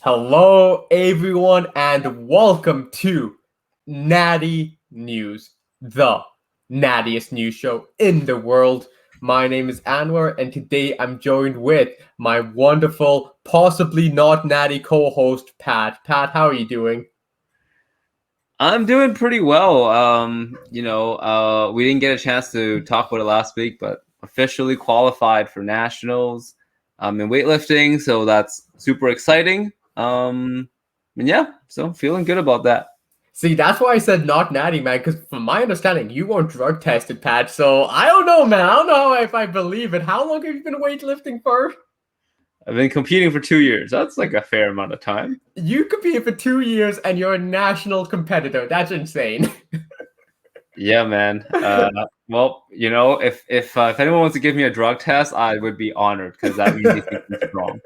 Hello, everyone, and welcome to Natty News, the nattiest news show in the world. My name is Anwar, and today I'm joined with my wonderful, possibly not natty co host, Pat. Pat, how are you doing? I'm doing pretty well. We didn't get a chance to talk about it last week, but officially qualified for nationals in weightlifting, so that's super exciting. And yeah, so feeling good about that. See, that's why I said not natty, man, because from my understanding, you weren't drug tested, Pat. So I don't know, man. I don't know if I believe it. How long have you been weightlifting for? I've been competing for 2 years. That's like a fair amount of time. You competed for 2 years and you're a national competitor. That's insane. Yeah, man. Well, if anyone wants to give me a drug test, I would be honored because that means they think I'm strong.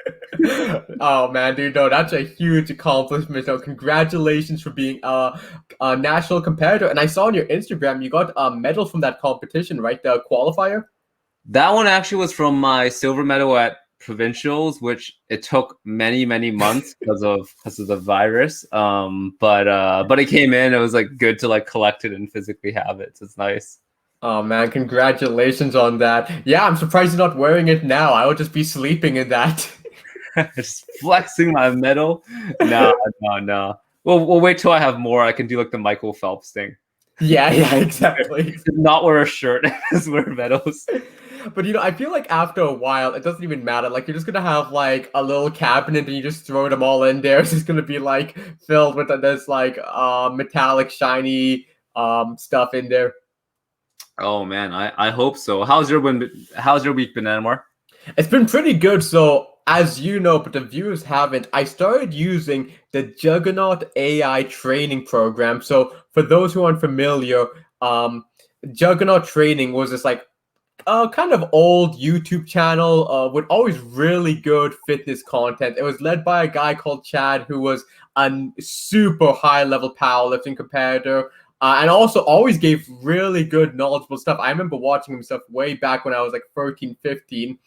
Oh man, dude, no, that's a huge accomplishment. So congratulations for being a national competitor. And I saw on your Instagram you got a medal from that competition, right? The qualifier. That one actually was from my silver medal at provincials, which it took many, many months because of the virus. But it came in. It was like good to like collect it and physically have it. So it's nice. Oh man, congratulations on that. Yeah, I'm surprised you're not wearing it now. I would just be sleeping in that. Just flexing my medal. No, no, no. Well, we'll wait till I have more. I can do like the Michael Phelps thing. Yeah, exactly. Not wear a shirt, just wear medals. But I feel like after a while, it doesn't even matter. Like you're just gonna have like a little cabinet, and you just throw them all in there. It's just gonna be like filled with this like metallic shiny stuff in there. Oh man, I hope so. How's your week been, Anwar? It's been pretty good. So as you know, but the viewers haven't, I started using the Juggernaut AI training program. So for those who aren't familiar, Juggernaut training was this like kind of old YouTube channel with always really good fitness content. It was led by a guy called Chad who was a super high level powerlifting competitor. And also always gave really good knowledgeable stuff. I remember watching him stuff way back when I was like 13, 15.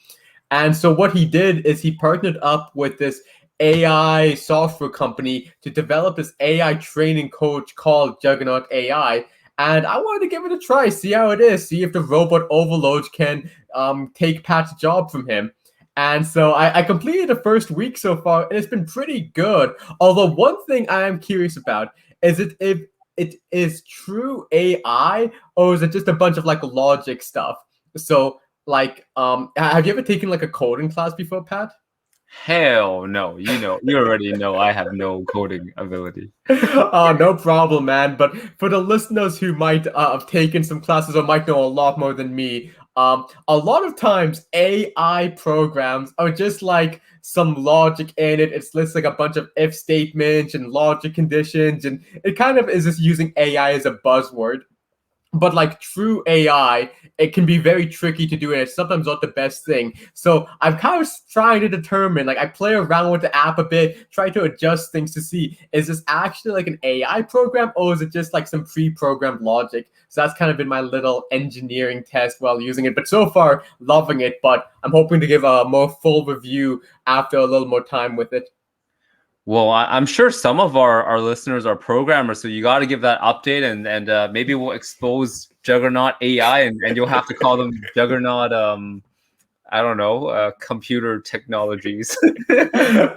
And so what he did is he partnered up with this AI software company to develop this AI training coach called Juggernaut AI. And I wanted to give it a try, see how it is, see if the robot overload can take Pat's job from him. And so I completed the first week so far, and it's been pretty good. Although one thing I am curious about is if it is true AI or is it just a bunch of like logic stuff? So like, have you ever taken like a coding class before, Pat? Hell no. You already know I have no coding ability. Oh, no problem, man. But for the listeners who might have taken some classes or might know a lot more than me, a lot of times AI programs are just like some logic in it. It's just like a bunch of if statements and logic conditions, and it kind of is just using AI as a buzzword. But like true AI, it can be very tricky to do, and it's sometimes not the best thing. So I'm kind of trying to determine, like I play around with the app a bit, try to adjust things to see, is this actually like an AI program or is it just like some pre-programmed logic? So that's kind of been my little engineering test while using it. But so far, loving it, but I'm hoping to give a more full review after a little more time with it. Well, I'm sure some of our listeners are programmers, so you got to give that update, and maybe we'll expose Juggernaut AI, and you'll have to call them Juggernaut. I don't know, computer technologies.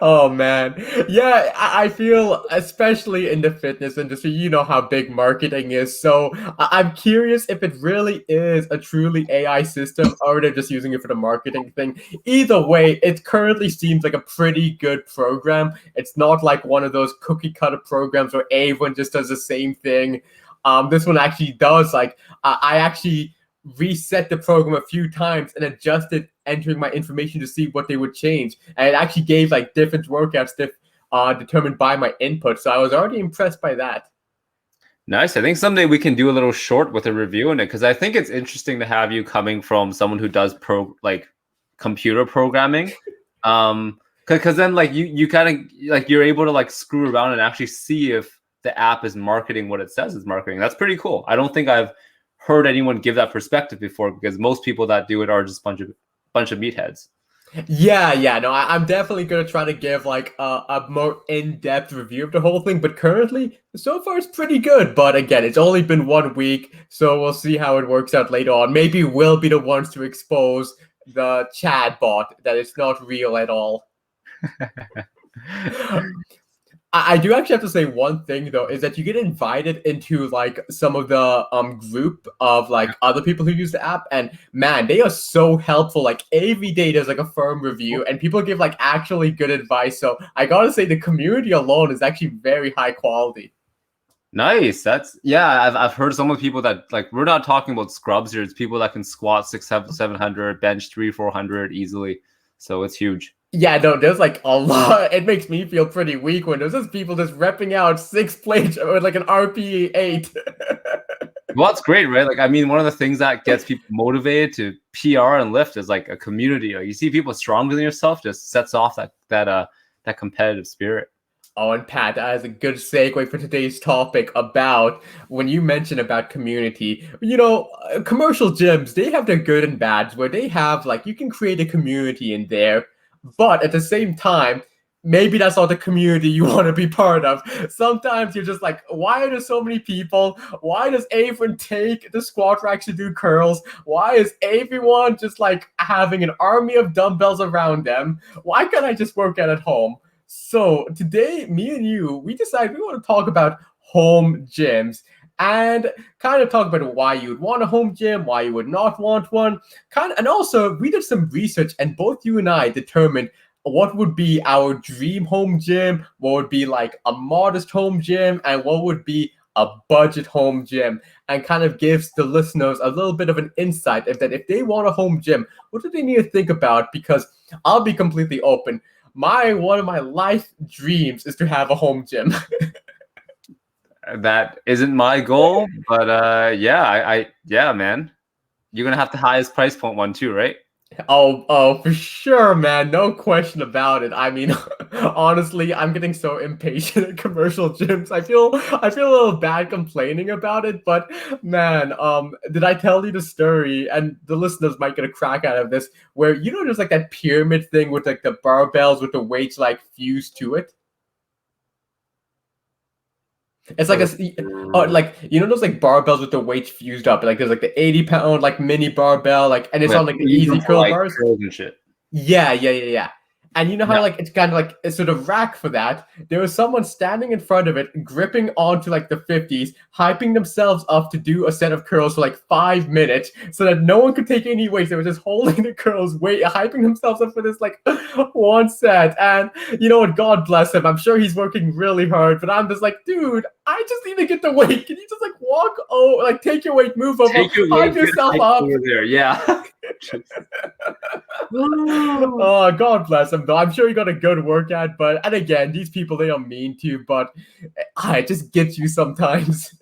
Oh man, yeah, I feel especially in the fitness industry, you know how big marketing is. So I'm curious if it really is a truly AI system or they're just using it for the marketing thing. Either way, it currently seems like a pretty good program. It's not like one of those cookie cutter programs where everyone just does the same thing. This one actually does like I actually reset the program a few times and adjusted entering my information to see what they would change. And it actually gave like different workouts determined by my input. So I was already impressed by that. Nice. I think someday we can do a little short with a review in it because I think it's interesting to have you coming from someone who does computer programming. Because then like you kind of like you're able to like screw around and actually see if the app is marketing what it says it's marketing. That's pretty cool. I don't think I've heard anyone give that perspective before because most people that do it are just bunch of meatheads. Yeah. No, I'm definitely gonna try to give like a more in-depth review of the whole thing. But currently, so far it's pretty good. But again, it's only been 1 week, so we'll see how it works out later on. Maybe we'll be the ones to expose the chat bot that it's not real at all. I do actually have to say one thing though, is that you get invited into like some of the group of like other people who use the app, and man, they are so helpful. Like every day there's like a firm review, and people give like actually good advice. So I gotta say the community alone is actually very high quality. Nice. That's yeah. I've heard some of the people that like we're not talking about scrubs here. It's people that can squat 700, bench 400 easily. So it's huge. Yeah, no, there's like a lot. It makes me feel pretty weak when there's just people just repping out 6 plates or like an RPE 8. Well, it's great, right? Like, I mean, one of the things that gets people motivated to PR and lift is like a community. Like, you see people stronger than yourself, just sets off that competitive spirit. Oh, and Pat, that is a good segue for today's topic about when you mentioned about community. Commercial gyms, they have their good and bads where they have like you can create a community in there, but at the same time, maybe that's not the community you want to be part of. Sometimes you're just like, why are there so many people? Why does everyone take the squat racks to do curls? Why is everyone just like having an army of dumbbells around them? Why can't I just work out at home? So today, me and you, we decided we want to talk about home gyms and kind of talk about why you would want a home gym, why you would not want one. And also we did some research, and both you and I determined what would be our dream home gym, what would be like a modest home gym, and what would be a budget home gym, and kind of gives the listeners a little bit of an insight if they want a home gym, what do they need to think about? Because I'll be completely open. One of my life dreams is to have a home gym. That isn't my goal, but yeah, man. You're gonna have the highest price point one too, right? Oh, for sure, man. No question about it. I mean, honestly, I'm getting so impatient at commercial gyms. I feel a little bad complaining about it, but man, did I tell you the story? And the listeners might get a crack out of this, where there's like that pyramid thing with like the barbells with the weights like fused to it. It's like like those like barbells with the weights fused up. Like there's like the 80-pound like mini barbell, like, and it's on like the easy curl like bars. curls and shit. Yeah. And you know how Yeah. like it's kind of like it's sort of rack for that. There was someone standing in front of it, gripping onto like the 50s, hyping themselves up to do a set of curls for like 5 minutes, so that no one could take any weights. They were just holding the curls, hyping themselves up for this like one set. And you know what? God bless him. I'm sure he's working really hard, but I'm just like, dude, I just need to get the weight. Can you just like walk? Oh, like take your weight, move over, Take your hype weight, yourself up. over there. Yeah. Oh, God bless him, though. I'm sure he got a good workout, and again, these people, they don't mean to, but it just gets you sometimes.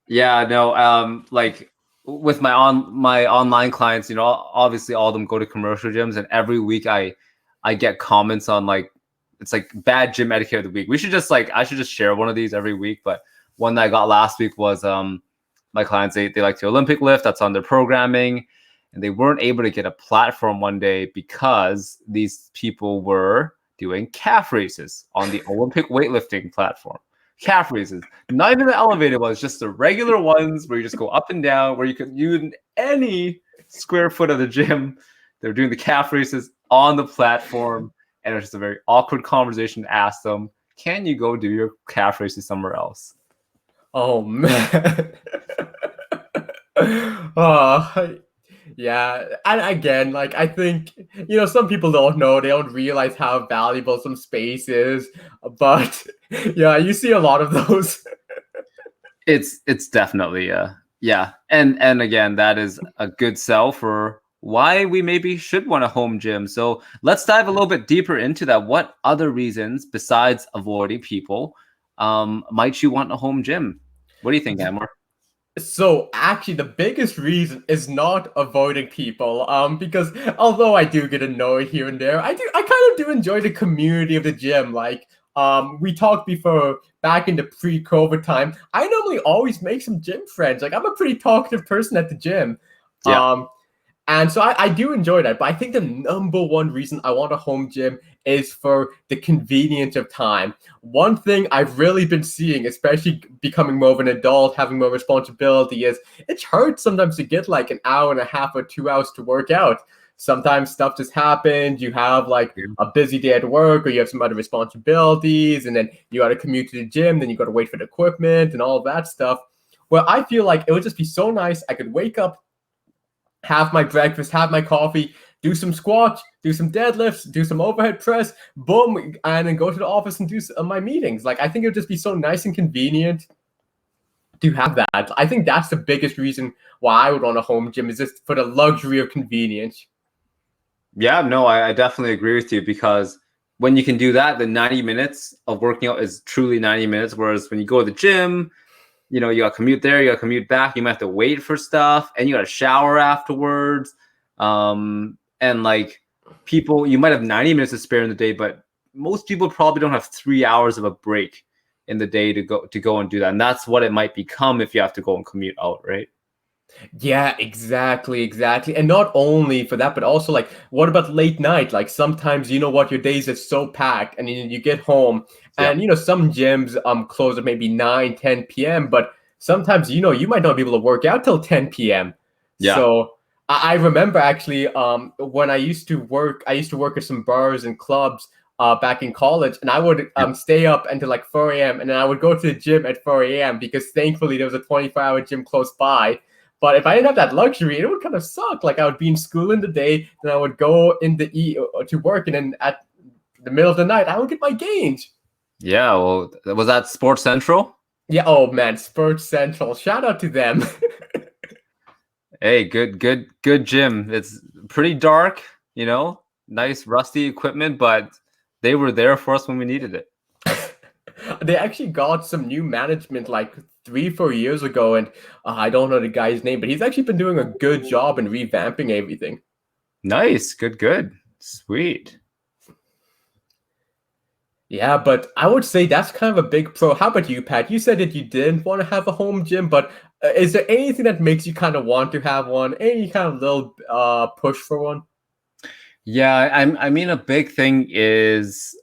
Yeah, no, like with my online clients, obviously all of them go to commercial gyms, and every week I get comments on like it's like bad gym etiquette of the week. I should just share one of these every week, but one that I got last week was my clients, they like the Olympic lift, that's on their programming, and they weren't able to get a platform one day because these people were doing calf races on the Olympic weightlifting platform. Calf raises, not even the elevated ones, just the regular ones where you just go up and down, where you can use any square foot of the gym. They're doing the calf races on the platform, and it's just a very awkward conversation to ask them, can you go do your calf races somewhere else? Oh, man. Oh, yeah. And again, like, I think, some people don't know, they don't realize how valuable some space is, but yeah, you see a lot of those. It's definitely yeah, and again, that is a good sell for why we maybe should want a home gym. So let's dive a little bit deeper into that. What other reasons besides avoiding people might you want a home gym? What do you think, Anwar? So actually, the biggest reason is not avoiding people. Because although I do get annoyed here and there, I kind of do enjoy the community of the gym. Like, we talked before back in the pre-COVID time. I normally always make some gym friends. Like, I'm a pretty talkative person at the gym. Yeah. And so I do enjoy that, but I think the number one reason I want a home gym is for the convenience of time. One thing I've really been seeing, especially becoming more of an adult, having more responsibility, is it's hard sometimes to get like an hour and a half or 2 hours to work out. Sometimes stuff just happens. You have like Yeah. a busy day at work, or you have some other responsibilities, and then you got to commute to the gym, then you got to wait for the equipment and all of that stuff. Well, I feel like it would just be so nice. I could wake up, have my breakfast, have my coffee, do some squats, do some deadlifts, do some overhead press, boom, and then go to the office and do my meetings. Like, I think it would just be so nice and convenient to have that. I think that's the biggest reason why I would want a home gym, is just for the luxury of convenience. Yeah, no, I definitely agree with you, because when you can do that, the 90 minutes of working out is truly 90 minutes. Whereas when you go to the gym, you know, you got to commute there, you got to commute back, you might have to wait for stuff, and you got to shower afterwards. And like, people, you might have 90 minutes to spare in the day, but most people probably don't have 3 hours of a break in the day to go and do that. And that's what it might become if you have to go and commute out, right? Yeah, exactly. And not only for that, but also like, what about late night? Like sometimes, you know what, your days are so packed, and you get home, Yeah. and some gyms close at maybe 9, 10 p.m. But sometimes, you might not be able to work out till 10 p.m. Yeah. So I remember actually when I used to work at some bars and clubs back in college, and I would Yeah. stay up until like 4 a.m. and then I would go to the gym at 4 a.m. because thankfully there was a 24-hour gym close by. But if I didn't have that luxury, it would kind of suck. Like I would be in school in the day, then I would go in the to work, and then at the middle of the night, I would get my gains. Yeah. Well, was that Sports Central? Yeah. Oh man, Sports Central. Shout out to them. Hey, good gym. It's pretty dark, you know, nice rusty equipment, but they were there for us when we needed it. They actually got some new management like 3, 4 years ago, and I don't know the guy's name, but he's actually been doing a good job in revamping everything. Nice. Good. Sweet. Yeah, but I would say that's kind of a big pro. How about you, Pat? You said that you didn't want to have a home gym, but is there anything that makes you kind of want to have one? Any kind of little push for one? Yeah, I mean, a big thing is,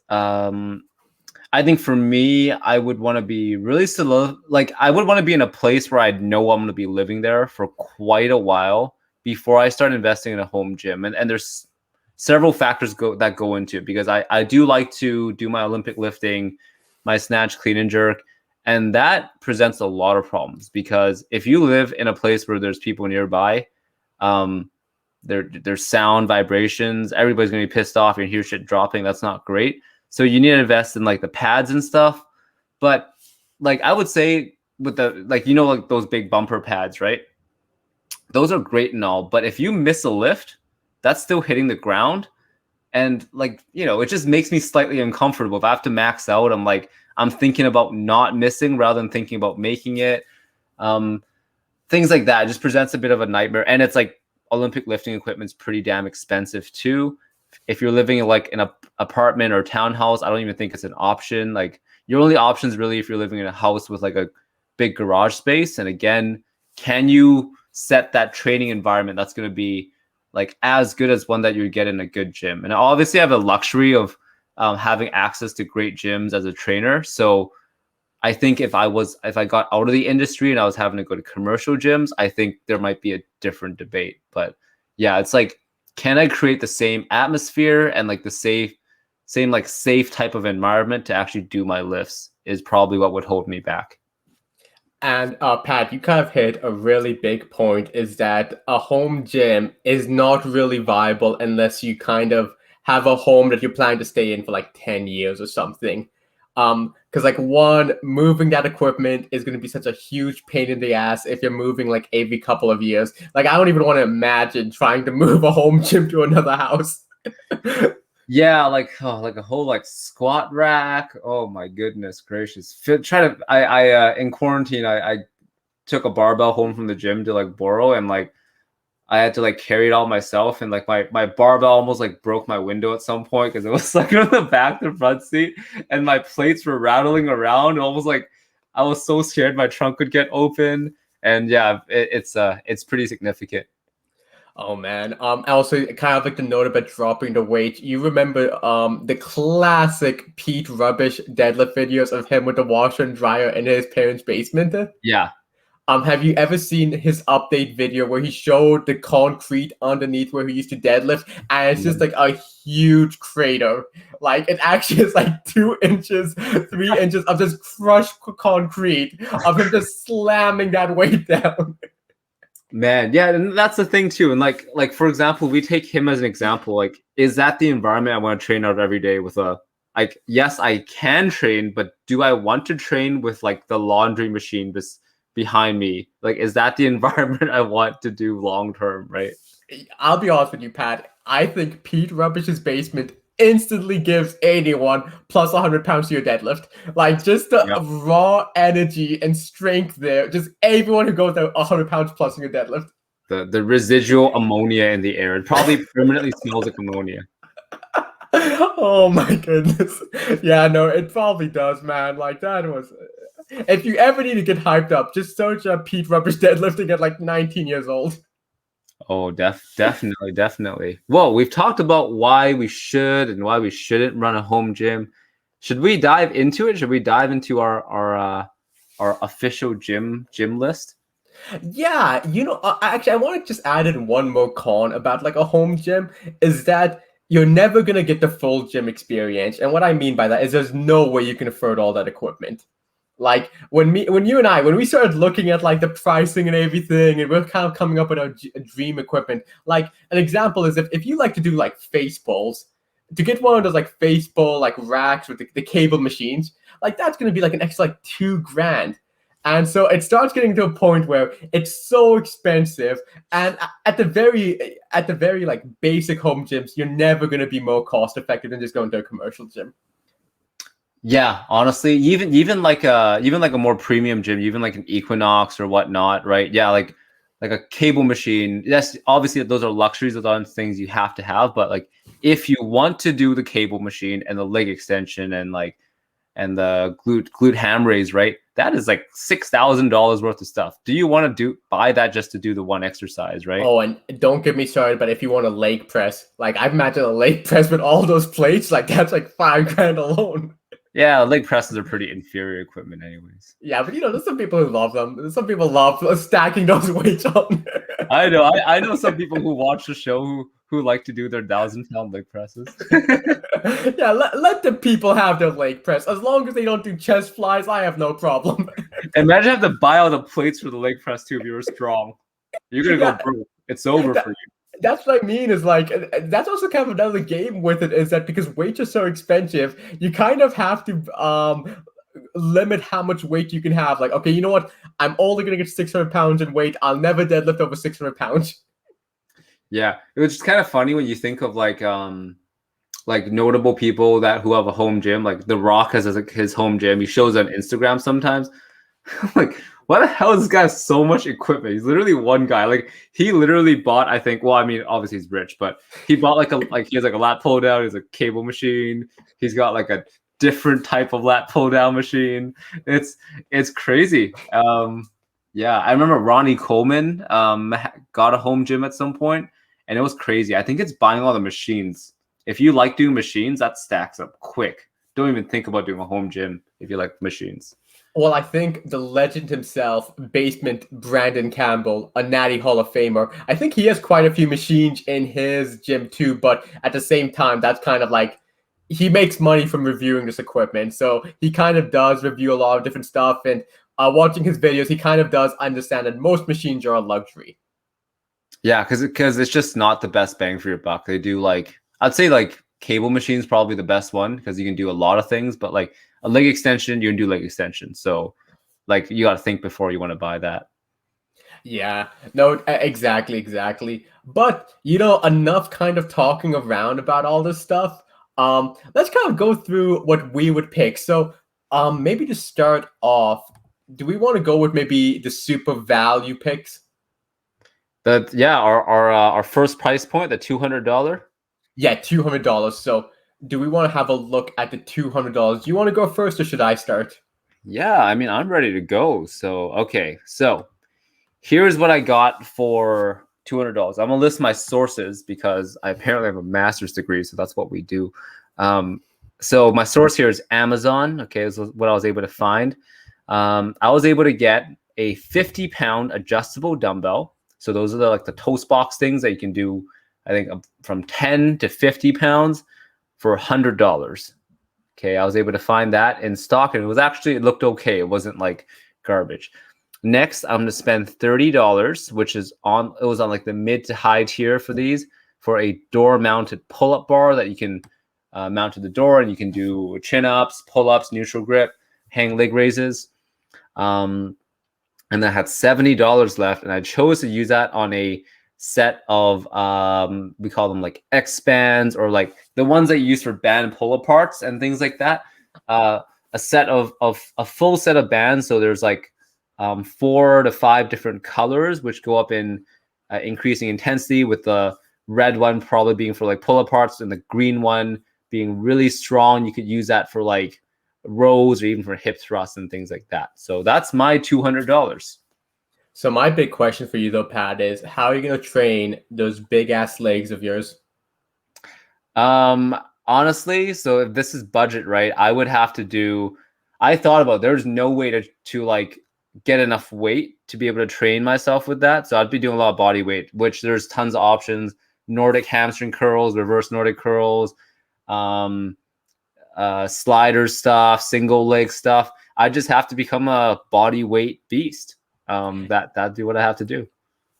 I think for me, I would want to be really slow. Like, I would want to be in a place where I know I'm going to be living there for quite a while before I start investing in a home gym. And there's several factors that go into it, because I do like to do my Olympic lifting, my snatch, clean and jerk, and that presents a lot of problems, because if you live in a place where there's people nearby, um, there's sound, vibrations, everybody's gonna be pissed off. You hear shit dropping. That's not great. So you need to invest in like the pads and stuff. But like, I would say with the, like, like those big bumper pads, right? Those are great and all, but if you miss a lift, that's still hitting the ground. And like, it just makes me slightly uncomfortable. If I have to max out, I'm thinking about not missing rather than thinking about making it. Things like that just presents a bit of a nightmare. And it's like, Olympic lifting equipment's pretty damn expensive too. If you're living in like in a apartment or townhouse, I don't even think it's an option. Like, your only options really if you're living in a house with like a big garage space. And again, can you set that training environment that's going to be like as good as one that you get in a good gym? And obviously I have a luxury of having access to great gyms as a trainer. So I think if I got out of the industry and I was having to go to commercial gyms, I think there might be a different debate. But yeah, it's like, can I create the same atmosphere and like the same like safe type of environment to actually do my lifts, is probably what would hold me back. And Pat, you kind of hit a really big point, is that a home gym is not really viable unless you kind of have a home that you plan to stay in for like 10 years or something. Because like one, moving that equipment is going to be such a huge pain in the ass if you're moving like every couple of years. Like I don't even want to imagine trying to move a home gym to another house. Yeah, like a whole like squat rack. Oh my goodness gracious! In quarantine, I took a barbell home from the gym to like borrow, and like I had to like carry it all myself, and like my barbell almost like broke my window at some point because it was like on the back the front seat, and my plates were rattling around. Almost like I was so scared my trunk would get open, and yeah, it's pretty significant. Oh man. Also kind of like the note about dropping the weight. You remember the classic Pete Rubbish deadlift videos of him with the washer and dryer in his parents' basement? Yeah. Have you ever seen his update video where he showed the concrete underneath where he used to deadlift, and it's just Mhm. like a huge crater. Like it actually is like 2 inches, 3 inches of just crushed concrete of him just slamming that weight down. Man, yeah, and that's the thing too. And like for example, we take him as an example. Like, is that the environment I want to train out every day with a like yes, I can train, but do I want to train with like the laundry machine behind me? Like, is that the environment I want to do long term, right? I'll be honest with you, Pat. I think Pete Rubbish's basement instantly gives anyone plus 100 pounds to your deadlift. Like just the Yep. raw energy and strength there. Just everyone who goes there 100 pounds plus in your deadlift. The residual ammonia in the air. It probably permanently smells like ammonia. Oh my goodness. Yeah, no, it probably does, man. Like that was. If you ever need to get hyped up, just search up Pete Rubbish deadlifting at like 19 years old. Oh, definitely, definitely. Well, we've talked about why we should and why we shouldn't run a home gym. Should we dive into it? Should we dive into our official gym list? Yeah, actually, I want to just add in one more con about like a home gym is that you're never gonna get the full gym experience. And what I mean by that is there's no way you can afford all that equipment. Like when you and I, when we started looking at like the pricing and everything, and we're kind of coming up with our dream equipment. Like an example is if you like to do like face balls, to get one of those like face ball like racks with the cable machines, like that's gonna be like an extra like 2 grand. And so it starts getting to a point where it's so expensive, and at the very like basic home gyms, you're never gonna be more cost effective than just going to a commercial gym. Yeah, honestly, even like a more premium gym, even like an Equinox or whatnot, right? Yeah, like a cable machine. Yes, obviously those are luxuries, those are things you have to have. But like if you want to do the cable machine and the leg extension and the glute ham raise, right? That is like $6,000 worth of stuff. Do you want to buy that just to do the one exercise, right? Oh, and don't get me started, but if you want a leg press, like I've imagined a leg press with all those plates, like that's like 5 grand alone. Yeah, leg presses are pretty inferior equipment, anyways. Yeah, but there's some people who love them. Some people love stacking those weights on. I know. I know some people who watch the show who like to do their 1,000-pound leg presses. Yeah, let the people have their leg press. As long as they don't do chest flies, I have no problem. Imagine having to buy all the plates for the leg press too if you were strong. You're gonna Yeah, go broke. It's over for you. that's what I mean is like that's also kind of another game with it is that because weights are so expensive, you kind of have to limit how much weight you can have. Like, okay, you know what? I'm only gonna get 600 pounds in weight. I'll never deadlift over 600 pounds. Yeah, it was just kind of funny when you think of like notable people that who have a home gym. Like The Rock has his home gym. He shows on Instagram sometimes. Like, why the hell is this guy have so much equipment? He's literally one guy. Like, he literally bought, I think, well, I mean, obviously he's rich, but he bought he has like a lat pull down, he's a cable machine, he's got like a different type of lat pull down machine. It's crazy. Yeah, I remember Ronnie Coleman got a home gym at some point, and it was crazy. I think it's buying all the machines. If you like doing machines, that stacks up quick. Don't even think about doing a home gym if you like machines. Well, I think the legend himself, Basement Brandon Campbell, a Natty Hall of Famer, I think he has quite a few machines in his gym too, but at the same time, that's kind of like he makes money from reviewing this equipment. So he kind of does review a lot of different stuff. And watching his videos, he kind of does understand that most machines are a luxury. Yeah, because it's just not the best bang for your buck. They do I'd say like cable machines probably the best one because you can do a lot of things, but like a leg extension, you can do leg extension. So like you got to think before you want to buy that. Yeah, no, exactly. But enough kind of talking around about all this stuff. Let's kind of go through what we would pick. So, maybe to start off, do we want to go with maybe the super value picks? Our first price point, the $200. Yeah, $200. So, do we want to have a look at the $200? Do you want to go first, or should I start? Yeah, I'm ready to go. So okay, so here's what I got for $200. I'm gonna list my sources because I apparently have a master's degree, so that's what we do. So my source here is Amazon. Okay, this is what I was able to find. I was able to get a 50-pound adjustable dumbbell. So those are like the toast box things that you can do. I think from 10 to 50 pounds for $100. Okay, I was able to find that in stock, and it looked okay. It wasn't like garbage. Next, I'm gonna spend $30, which is it was on like the mid to high tier for these, for a door-mounted pull-up bar that you can mount to the door, and you can do chin-ups, pull-ups, neutral grip, hang leg raises. And I had $70 left, and I chose to use that on a set of we call them like X bands, or like the ones that you use for band pull aparts and things like that. A set of a full set of bands. So there's like 4 to 5 different colors, which go up in increasing intensity, with the red one probably being for like pull aparts, and the green one being really strong. You could use that for like rows, or even for hip thrusts and things like that. So that's my $200. So my big question for you though, Pat, is how are you going to train those big ass legs of yours? Honestly, so if this is budget, right, I would have to do, I thought about, there's no way to like get enough weight to be able to train myself with that. So I'd be doing a lot of body weight, which there's tons of options: Nordic hamstring curls, reverse Nordic curls, slider stuff, single leg stuff. I just have to become a body weight beast. That'd be what I have to do.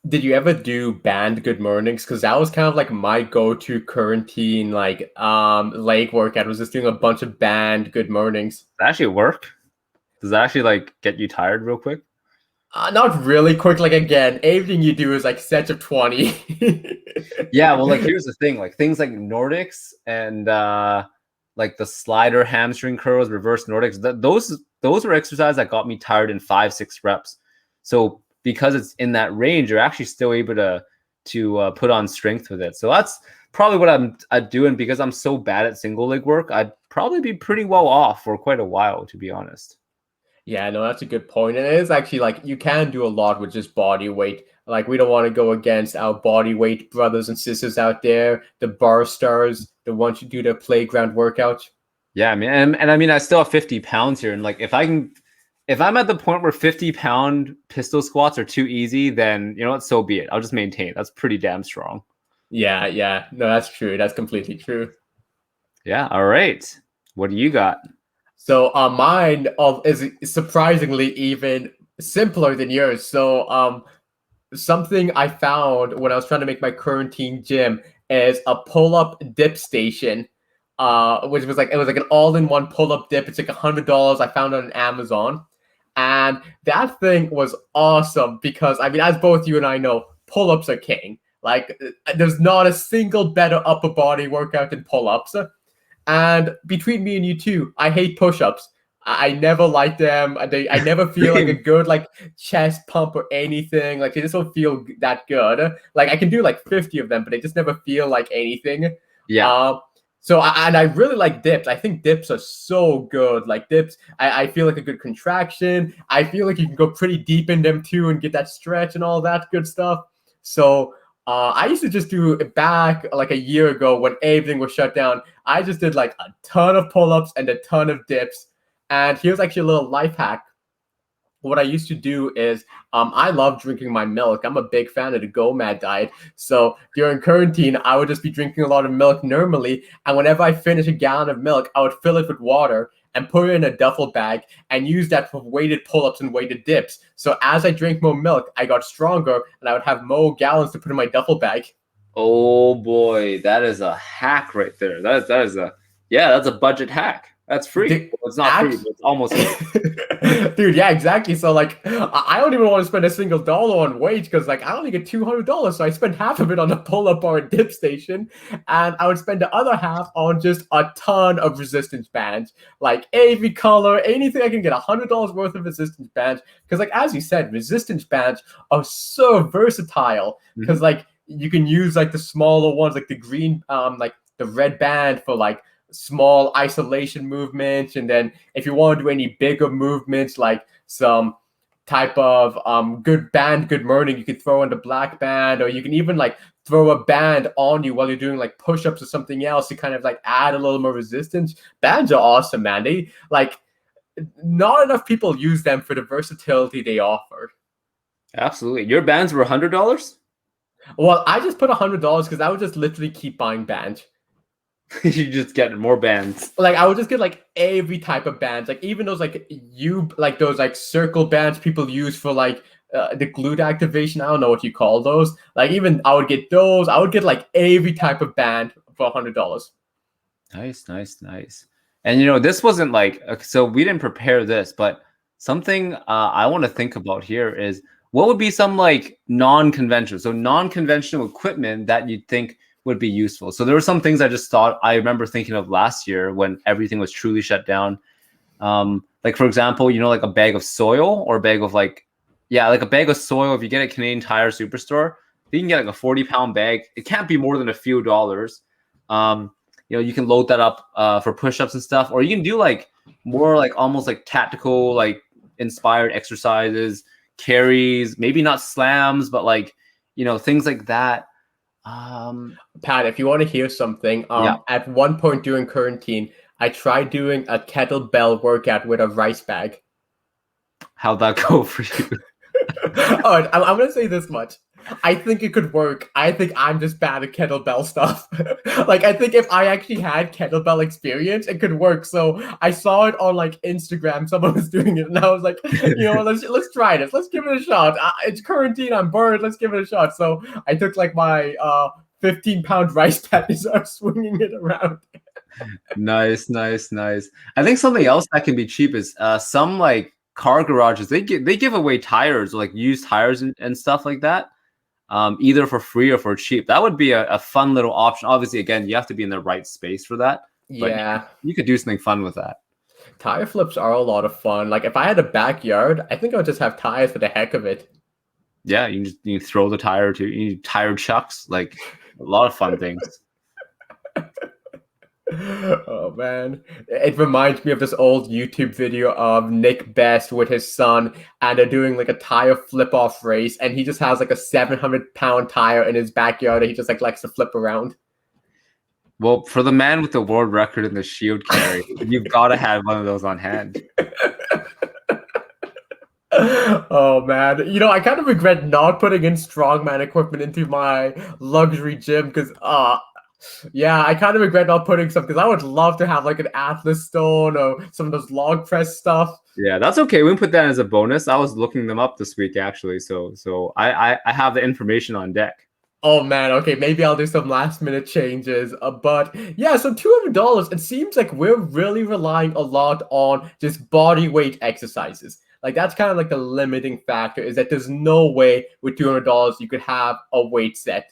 Did you ever do band good mornings? Because that was kind of like my go-to quarantine leg workout. Was just doing a bunch of band good mornings. Does that actually work? Does that actually like get you tired real quick? Not really quick. Like again, everything you do is like sets of 20. Yeah, well, like here's the thing: like things like Nordics and like the slider hamstring curls, reverse Nordics. Those were exercises that got me tired in 5-6 reps. So because it's in that range, you're actually still able to put on strength with it. So that's probably what I'm doing. Because I'm so bad at single leg work, I'd probably be pretty well off for quite a while, to be honest. Yeah, no, that's a good point. And it is actually like you can do a lot with just body weight. Like we don't want to go against our body weight brothers and sisters out there, the bar stars, the ones who do their playground workouts. Yeah, I mean, and I mean, I still have 50 pounds here, and like if I'm at the point where 50-pound pistol squats are too easy, then you know what, so be it. I'll just maintain. That's pretty damn strong. Yeah. No, that's true. That's completely true. Yeah. All right. What do you got? So mine is surprisingly even simpler than yours. So something I found when I was trying to make my quarantine gym is a pull-up dip station. Which was like, it was like an all-in-one pull-up dip. It's like $100. I found it on Amazon. And that thing was awesome because, I mean, as both you and I know, pull-ups are king. Like, there's not a single better upper body workout than pull-ups. And between me and you too, I hate push-ups. I never like them. I never feel like a good like chest pump or anything. Like they just don't feel that good. Like I can do like 50 of them, but they just never feel like anything. Yeah. So I really like dips. I think dips are so good. Like dips, I feel like a good contraction. I feel like you can go pretty deep in them too and get that stretch and all that good stuff. So I used to just do it back like a year ago when everything was shut down. I just did like a ton of pull-ups and a ton of dips. And here's actually a little life hack. What I used to do is I love drinking my milk. I'm a big fan of the Go Mad diet. So during quarantine, I would just be drinking a lot of milk normally. And whenever I finish a gallon of milk, I would fill it with water and put it in a duffel bag and use that for weighted pull-ups and weighted dips. So as I drank more milk, I got stronger and I would have more gallons to put in my duffel bag. Oh boy, that is a hack right there. That's a budget hack. That's free. Dude, well, it's not free, but it's almost free. Dude, yeah, exactly. So like I don't even want to spend a single dollar on wage because like I only get $200. So I spend half of it on the pull-up bar and dip station. And I would spend the other half on just a ton of resistance bands. Like every color, anything I can get $100 worth of resistance bands. Because like as you said, resistance bands are so versatile. Because like you can use like the smaller ones, like the green, like the red band for like small isolation movements, and then if you want to do any bigger movements like some type of good band, good morning. You could throw in the black band, or you can even like throw a band on you while you're doing like push-ups or something else to kind of like add a little more resistance. Bands are awesome, man. They like not enough people use them for the versatility they offer. Absolutely. Your bands were $100? Well, I just put $100 because I would just literally keep buying bands. You just get more bands. Like I would just get like every type of bands, like even those like those like circle bands people use for like the glute activation. I don't know what you call those. Like even I would get those. I would get like every type of band for $100. Nice, nice, nice. And you know, this wasn't like so we didn't prepare this, but something I want to think about here is what would be some like non-conventional, so non-conventional equipment that you'd think would be useful. So there were some things I just thought I remember thinking of last year when everything was truly shut down. Like for example, you know, like a bag of soil or a bag of like a bag of soil. If you get a Canadian Tire Superstore, you can get like a 40-pound bag. It can't be more than a few dollars. You know, you can load that up for push-ups and stuff, or you can do like more like almost like tactical, like inspired exercises, carries, maybe not slams, but like, you know, things like that. Pat, if you want to hear something, Yeah. at one point during quarantine, I tried doing a kettlebell workout with a rice bag. How'd that go for you? All right, I'm gonna say this much. I think it could work. I think I'm just bad at kettlebell stuff. Like I think if I actually had kettlebell experience, it could work. So I saw it on like Instagram. Someone was doing it, and I was like, you know, let's try this. Let's give it a shot. It's quarantine. I'm bored. Let's give it a shot. So I took like my 15-pound rice bag and started swinging it around. Nice, nice, nice. I think something else that can be cheap is some like car garages. They give away tires, like used tires and stuff like that. Either for free or for cheap. That would be a fun little option. Obviously, again, you have to be in the right space for that. But Yeah. you could do something fun with that. Tire flips are a lot of fun. Like if I had a backyard, I think I would just have tires for the heck of it. Yeah, you throw the tire to you need tire chucks, like a lot of fun things. Oh man, it reminds me of this old YouTube video of Nick Best with his son, and they're doing like a tire flip off race, and he just has like a 700-pound tire in his backyard, and he just like likes to flip around. Well, for the man with the world record in the shield carry, you've got to have one of those on hand. Oh man, you know, I kind of regret not putting in strongman equipment into my luxury gym because yeah, I kind of regret not putting some because I would love to have like an Atlas stone or some of those log press stuff. Yeah, that's okay. We can put that as a bonus. I was looking them up this week actually, so I have the information on deck. Oh man, okay, maybe I'll do some last minute changes. But yeah, so $200. It seems like we're really relying a lot on just body weight exercises. Like that's kind of like the limiting factor is that there's no way with $200 you could have a weight set.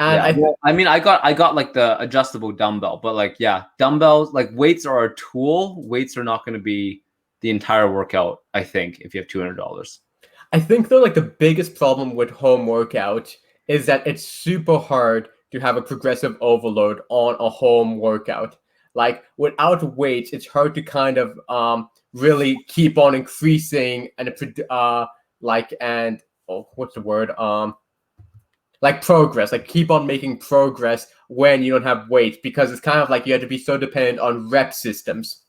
And Yeah, I mean, I got like the adjustable dumbbell, but like, yeah, dumbbells, like weights are a tool. Weights are not going to be the entire workout, I think, if you have $200. I think though, like the biggest problem with home workout is that it's super hard to have a progressive overload on a home workout. Like without weights, it's hard to kind of really keep on increasing and what's the word like progress, like keep on making progress when you don't have weights because it's kind of like you have to be so dependent on rep systems.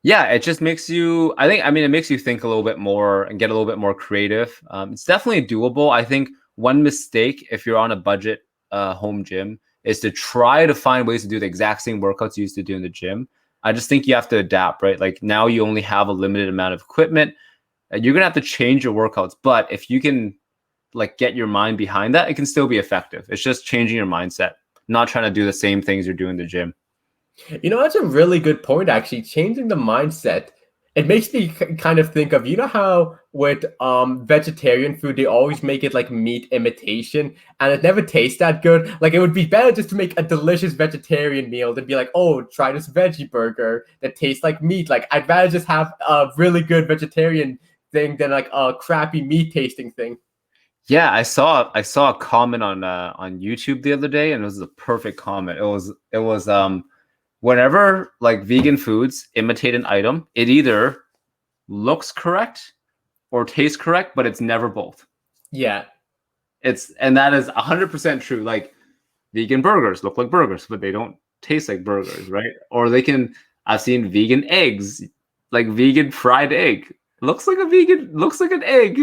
Yeah, it just makes you, I mean, it makes you think a little bit more and get a little bit more creative. It's definitely doable. I think one mistake, if you're on a budget home gym, is to try to find ways to do the exact same workouts you used to do in the gym. I just think you have to adapt, right? Like now you only have a limited amount of equipment. You're going to have to change your workouts. But if you can like get your mind behind that, it can still be effective. It's just changing your mindset, not trying to do the same things you're doing in the gym. You know, that's a really good point, actually. Changing the mindset. It makes me kind of think of, you know how with vegetarian food, they always make it like meat imitation and it never tastes that good. Like it would be better just to make a delicious vegetarian meal than be like, oh, try this veggie burger that tastes like meat. Like I'd rather just have a really good vegetarian thing than like a crappy meat tasting thing. Yeah, I saw a comment on YouTube the other day, and it was a perfect comment. It was whenever like vegan foods imitate an item, it either looks correct or taste correct, but it's never both. Yeah. And that is 100% true. Like vegan burgers look like burgers, but they don't taste like burgers, right? Or I've seen vegan eggs, like vegan fried egg. Looks like an egg,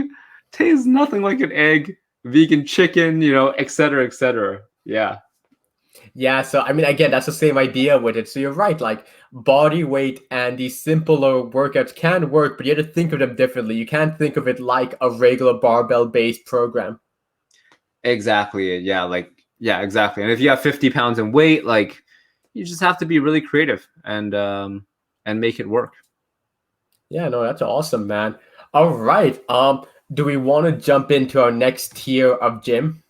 tastes nothing like an egg. Vegan chicken, et cetera, et cetera. Yeah. Yeah, so I mean, again, that's the same idea with it. So you're right, like body weight and these simpler workouts can work, but you have to think of them differently. You can't think of it like a regular barbell-based program. Exactly. Yeah, exactly. And if you have 50 pounds in weight, like you just have to be really creative and make it work. Yeah, no, that's awesome, man. All right. Do we want to jump into our next tier of gym?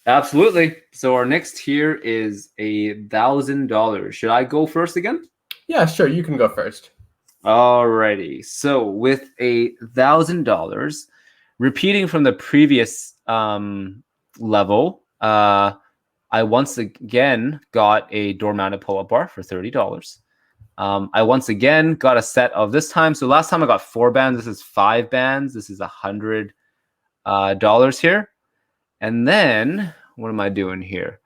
Absolutely. So our next tier is $1,000. Should I go first again? Yeah, sure. You can go first. Alrighty. So with $1,000, repeating from the previous level, I once again got a door-mounted pull-up bar for $30. I once again got a set of this time. So last time I got 4 bands. This is 5 bands. This is $100 here. And then what am I doing here?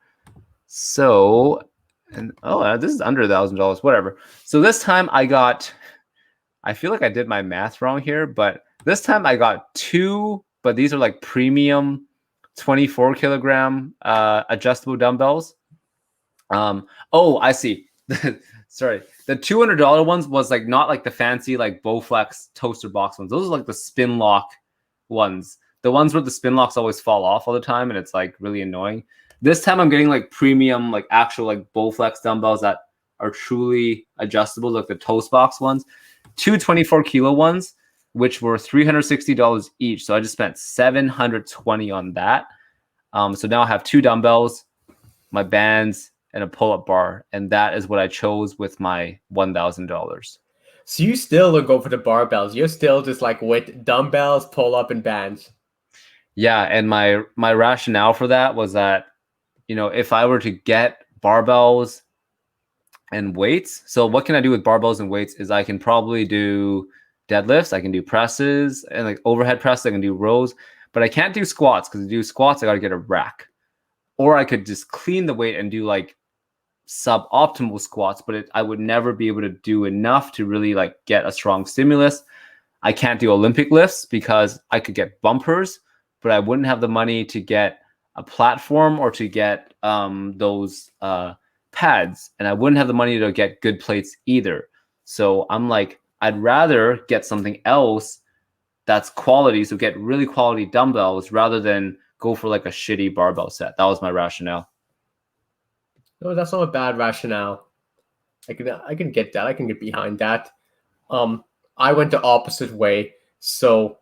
So, this is under $1,000, whatever. So this time I feel like I did my math wrong here, but this time I got 2, but these are like premium 24 kilogram adjustable dumbbells. I see. Sorry. The $200 ones was like not like the fancy like Bowflex toaster box ones. Those are like the spin lock ones. The ones where the spin locks always fall off all the time and it's like really annoying. This time I'm getting like premium, like actual like Bowflex dumbbells that are truly adjustable, like the toast box ones. 2 24 kilo ones, which were $360 each. So I just spent $720 on that. So now I have 2 dumbbells, my bands, and a pull-up bar, and that is what I chose with my $1,000. So you still don't go for the barbells. You're still just like with dumbbells, pull-up, and bands. Yeah, and my rationale for that was that, if I were to get barbells and weights, so what can I do with barbells and weights is I can probably do deadlifts, I can do presses, and like overhead presses, I can do rows, but I can't do squats because to do squats, I got to get a rack. Or I could just clean the weight and do like suboptimal squats, but I would never be able to do enough to really like get a strong stimulus. I can't do Olympic lifts because I could get bumpers, but I wouldn't have the money to get a platform or to get those pads, and I wouldn't have the money to get good plates either. So I'm like, I'd rather get something else that's quality, so get really quality dumbbells rather than go for like a shitty barbell set. That was my rationale. No, that's not a bad rationale. I can get that. I can get behind that. I went the opposite way. So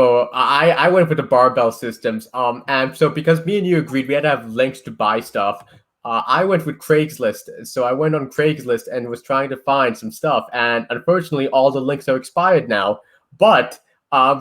I went with the barbell systems. And so because me and you agreed we had to have links to buy stuff, I went with Craigslist. So I went on Craigslist and was trying to find some stuff. And unfortunately, all the links are expired now. But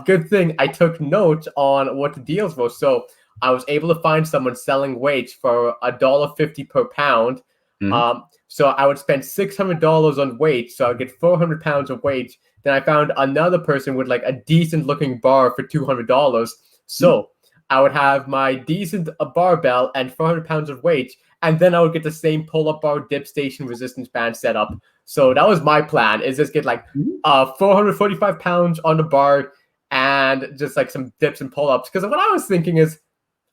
good thing I took note on what the deals were. So I was able to find someone selling weights for $1.50 per pound. Mm-hmm. So I would spend $600 on weights. So I'd get 400 pounds of weight. Then I found another person with like a decent looking bar for $200. So I would have my decent barbell and 400 pounds of weight. And then I would get the same pull-up bar, dip station, resistance band set up. So that was my plan, is just get like 445 pounds on the bar and just like some dips and pull-ups. Because what I was thinking is,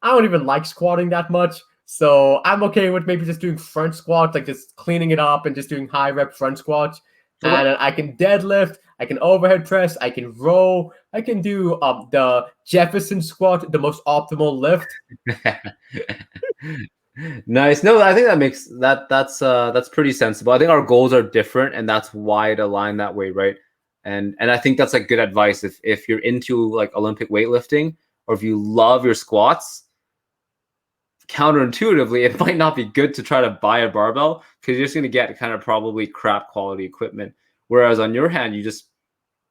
I don't even like squatting that much. So I'm okay with maybe just doing front squats, like just cleaning it up and just doing high rep front squats. Okay. And I can deadlift, I can overhead press, I can row, I can do the Jefferson squat, the most optimal lift. Nice. No, I think that's pretty sensible. I think our goals are different, and that's why it aligned that way, right? And I think that's like good advice if you're into like Olympic weightlifting, or if you love your squats. Counterintuitively, it might not be good to try to buy a barbell because you're just going to get kind of probably crap quality equipment. Whereas on your hand,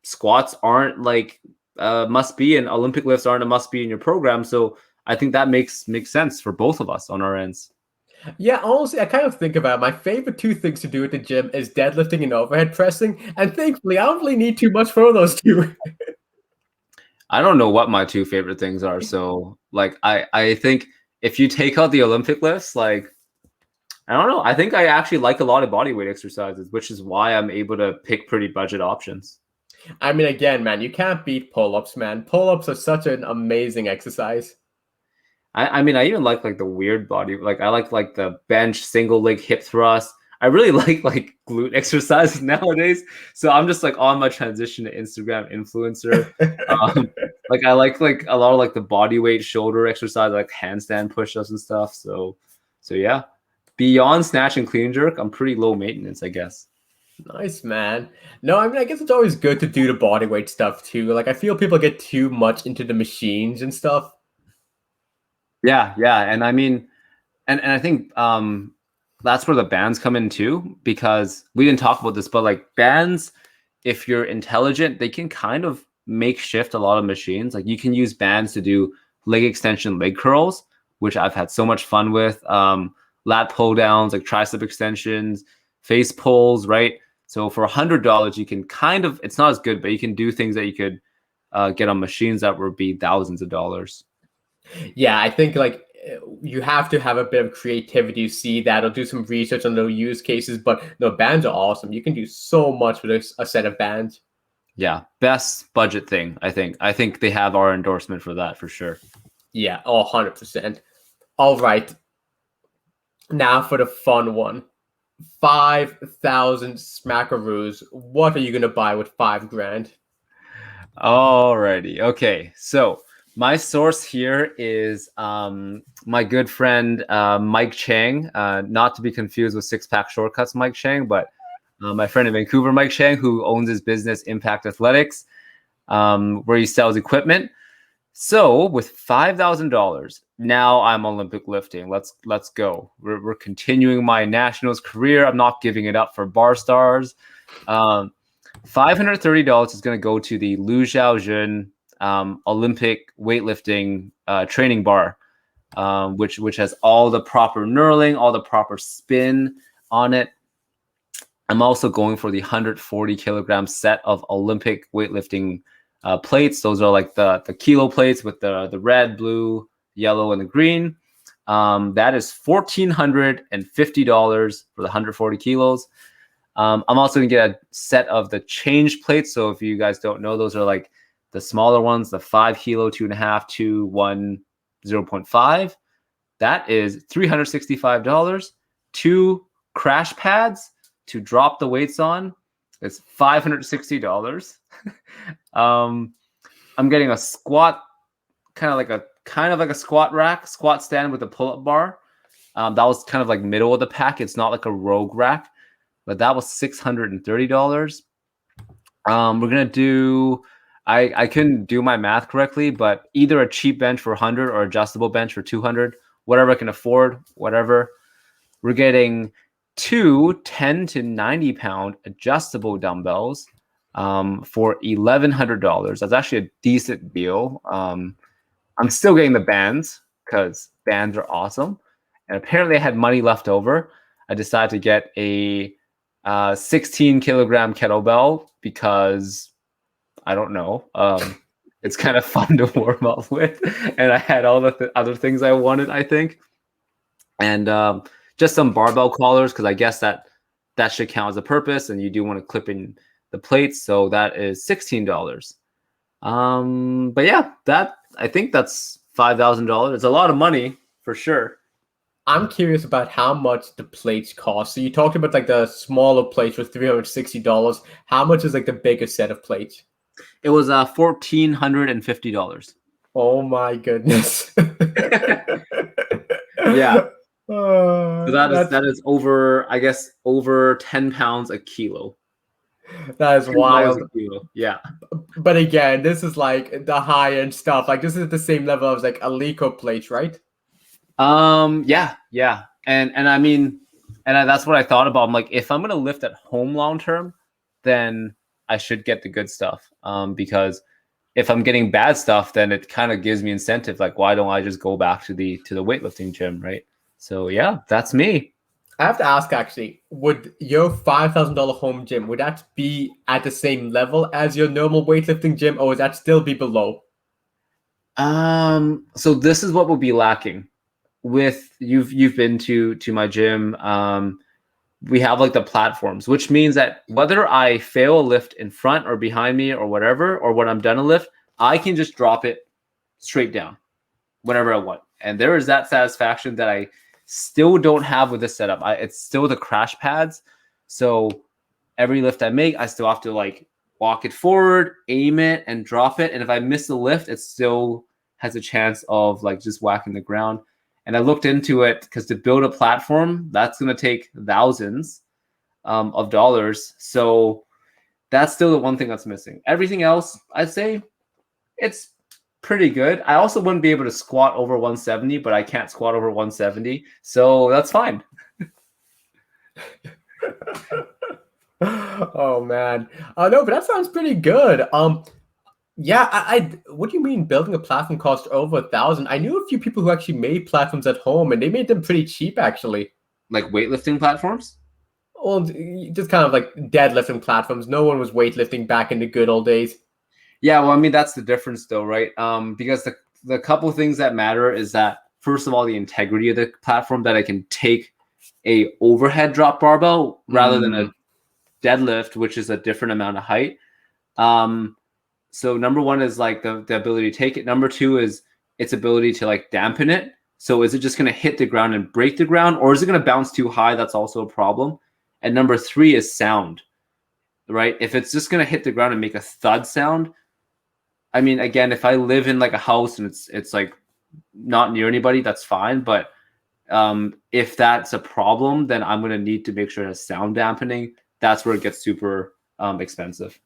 squats aren't like must be, and Olympic lifts aren't a must be in your program. So I think that makes sense for both of us on our ends. Yeah, honestly, I kind of think about it. My favorite 2 things to do at the gym is deadlifting and overhead pressing. And thankfully, I don't really need too much for those 2. I don't know what my two favorite things are. So like I think if you take out the Olympic lifts, like I don't know. I think I actually like a lot of body weight exercises, which is why I'm able to pick pretty budget options. I mean, again, man, you can't beat pull-ups, man. Pull-ups are such an amazing exercise. I mean, I even like the weird body. Like I like the bench single leg hip thrust. I really like glute exercises nowadays. So I'm just like on my transition to Instagram influencer. Like I like a lot of like the body weight shoulder exercise, like handstand push-ups and stuff. So yeah. Beyond snatch and clean and jerk, I'm pretty low maintenance, I guess. Nice, man. No, I mean, I guess it's always good to do the body weight stuff too. Like, I feel people get too much into the machines and stuff. Yeah, yeah. And I mean, and I think that's where the bands come in too, because we didn't talk about this, but like bands, if you're intelligent, they can kind of make shift a lot of machines. Like you can use bands to do leg extension, leg curls, which I've had so much fun with. Lat pull downs, like tricep extensions, face pulls, right? So for $100, you can kind of, it's not as good, but you can do things that you could get on machines that would be thousands of dollars. Yeah, I think like you have to have a bit of creativity to see that or do some research on those use cases. But no, bands are awesome. You can do so much with a set of bands. Yeah, best budget thing, I think. I think they have our endorsement for that for sure. Yeah, 100%. All right. Now for the fun one. 5,000 smackaroos. What are you going to buy with 5 grand? Alrighty. Okay. So my source here is my good friend Mike Chang, not to be confused with Six Pack Shortcuts Mike Chang, but my friend in Vancouver, Mike Chang, who owns his business Impact Athletics, where he sells equipment. So with $5,000, now I'm Olympic lifting. Let's go. We're continuing my nationals career. I'm not giving it up for bar stars. $530 is going to go to the Lu Xiaojun Olympic weightlifting training bar, which has all the proper knurling, all the proper spin on it. I'm also going for the 140 kilogram set of Olympic weightlifting plates. Those are like the kilo plates with the red, blue, yellow, and the green. That is $1,450 for the 140 kilos. I'm also going to get a set of the change plates. So if you guys don't know, those are like the smaller ones, the 5 kilo, 2.5, 2, 1, 0.5. That is $365. 2 crash pads to drop the weights on. It's $560. I'm getting a squat, kind of like a squat rack, squat stand with a pull-up bar. That was kind of like middle of the pack. It's not like a rogue rack, but that was $630. We're gonna do. I couldn't do my math correctly, but either a cheap bench for 100 or adjustable bench for 200, whatever I can afford, whatever. We're getting 2 10 to 90 pound adjustable dumbbells for $1,100. That's actually a decent deal. I'm still getting the bands because bands are awesome. And apparently I had money left over. I decided to get a 16 kilogram kettlebell because I don't know. It's kind of fun to warm up with. And I had all the other things I wanted, I think. And just some barbell collars because I guess that should count as a purpose, and you do want to clip in the plates, so that is $16. But yeah, I think that's $5,000. It's a lot of money for sure. I'm curious about how much the plates cost. So you talked about like the smaller plates was $360. How much is like the bigger set of plates? It was $1,450. Oh my goodness. Yeah. So that is over, I guess, over 10 pounds a kilo. That is wild. Yeah. But again, this is like the high end stuff. Like this is the same level as like Alico plates, right? Yeah. And I mean, that's what I thought about. I'm like, if I'm gonna lift at home long term, then I should get the good stuff. Because if I'm getting bad stuff, then it kind of gives me incentive. Like, why don't I just go back to the weightlifting gym, right? So yeah, that's me. I have to ask actually, would your $5,000 home gym, would that be at the same level as your normal weightlifting gym, or would that still be below? So this is what will be lacking with you've been to my gym. We have like the platforms, which means that whether I fail a lift in front or behind me or whatever, or when I'm done a lift, I can just drop it straight down whenever I want. And there is that satisfaction that I still don't have with this setup. It's still the crash pads. So every lift I make, I still have to like walk it forward, aim it, and drop it. And if I miss the lift, it still has a chance of like just whacking the ground. And I looked into it because to build a platform, that's going to take thousands of dollars. So that's still the one thing that's missing. Everything else, I'd say it's pretty good. I also wouldn't be able to squat over 170, but I can't squat over 170. So that's fine. Oh man. No, but that sounds pretty good. Yeah, what do you mean building a platform cost over 1,000? I knew a few people who actually made platforms at home, and they made them pretty cheap, actually. Like weightlifting platforms? Well, just kind of like deadlifting platforms. No one was weightlifting back in the good old days. Yeah, well, I mean that's the difference, though, right? Because the couple things that matter is that first of all, the integrity of the platform, that I can take a overhead drop barbell rather than a deadlift, which is a different amount of height. So number one is like the ability to take it. Number two is its ability to like dampen it. So is it just going to hit the ground and break the ground, or is it going to bounce too high? That's also a problem. And number three is sound, right? If it's just going to hit the ground and make a thud sound, I mean, again, if I live in like a house and it's like not near anybody, that's fine. But if that's a problem, then I'm going to need to make sure it has sound dampening. That's where it gets super expensive.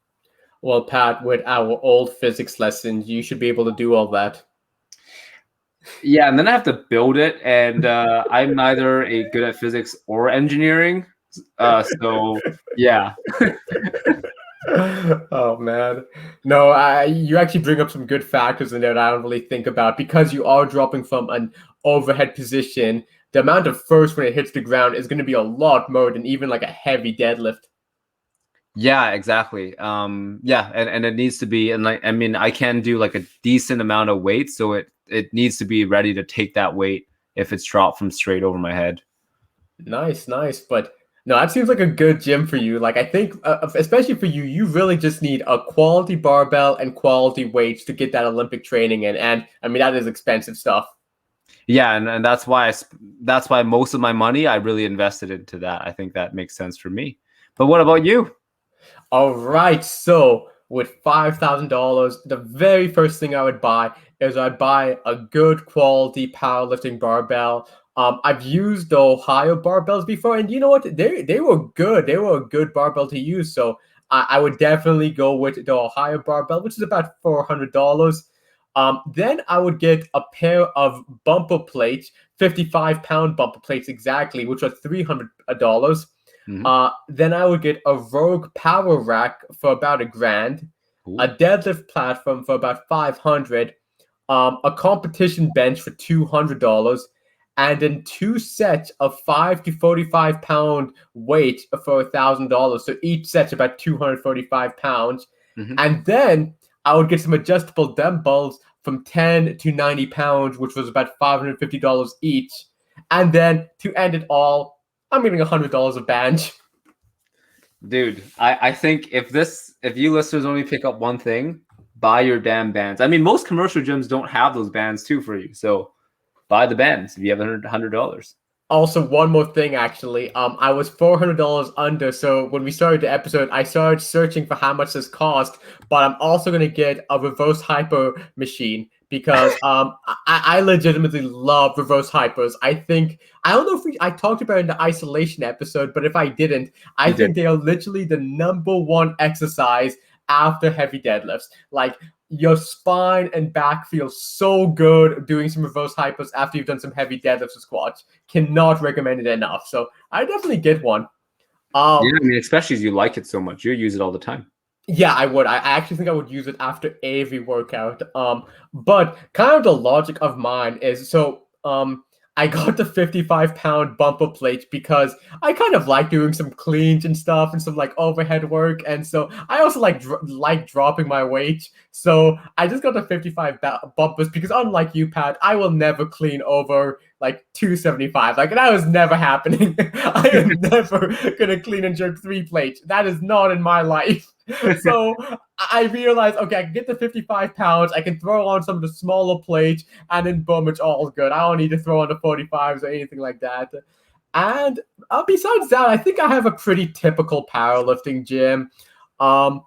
Well, Pat, with our old physics lessons, you should be able to do all that. Yeah, and then I have to build it, and I'm neither a good at physics or engineering. So yeah. Oh man, no, you actually bring up some good factors in there that I don't really think about, because you are dropping from an overhead position. The amount of force when it hits the ground is going to be a lot more than even like a heavy deadlift. Yeah, exactly. Yeah, and it needs to be, and like I mean, I can do like a decent amount of weight, so it needs to be ready to take that weight if it's dropped from straight over my head. Nice, nice, but no, that seems like a good gym for you. Like I think, especially for you, you really just need a quality barbell and quality weights to get that Olympic training in, and I mean that is expensive stuff. Yeah, and that's why most of my money I really invested into that. I think that makes sense for me. But what about you? All right, so with $5,000, the very first thing I would buy is I'd buy a good quality powerlifting barbell. I've used the Ohio barbells before, and you know what? They were good. They were a good barbell to use. So I would definitely go with the Ohio barbell, which is about $400. Then I would get a pair of bumper plates, 55-pound bumper plates exactly, which are $300. Then I would get a Rogue power rack for about $1,000, Ooh. a deadlift platform for about $500, a competition bench for $200, and then 2 sets of 5 to 45-pound weight for $1,000. So each set's about 245 pounds. And then I would get some adjustable dumbbells from 10 to 90 pounds, which was about $550 each. And then to end it all, I'm getting $100 a bench. Dude, I think if you listeners only pick up one thing, buy your damn bands. I mean, most commercial gyms don't have those bands too for you. So buy the bands if you have $100. Also, one more thing, actually. I was $400 under, so when we started the episode, I started searching for how much this cost, but I'm also going to get a reverse hyper machine because I legitimately love reverse hypers. I don't know if I talked about it in the isolation episode, but if I didn't, I think they are literally the #1 exercise after heavy deadlifts. Like, your spine and back feel so good doing some reverse hypers after you've done some heavy deadlifts or squats. Cannot recommend it enough. So I definitely get one. Yeah, I mean, especially as you like it so much, you use it all the time. Yeah, I would. I actually think I would use it after every workout. But kind of the logic of mine is I got the 55-pound bumper plate because I kind of like doing some cleans and stuff and some like overhead work, and so I also like dropping my weight. So I just got the 55 bumpers because unlike you, Pat, I will never clean over like 275. Like that was never happening. I am never gonna clean and jerk 3 plates. That is not in my life. So I realized, okay, I can get the 55 pounds. I can throw on some of the smaller plates, and then boom, it's all good. I don't need to throw on the 45s or anything like that. And besides that, I think I have a pretty typical powerlifting gym. Um,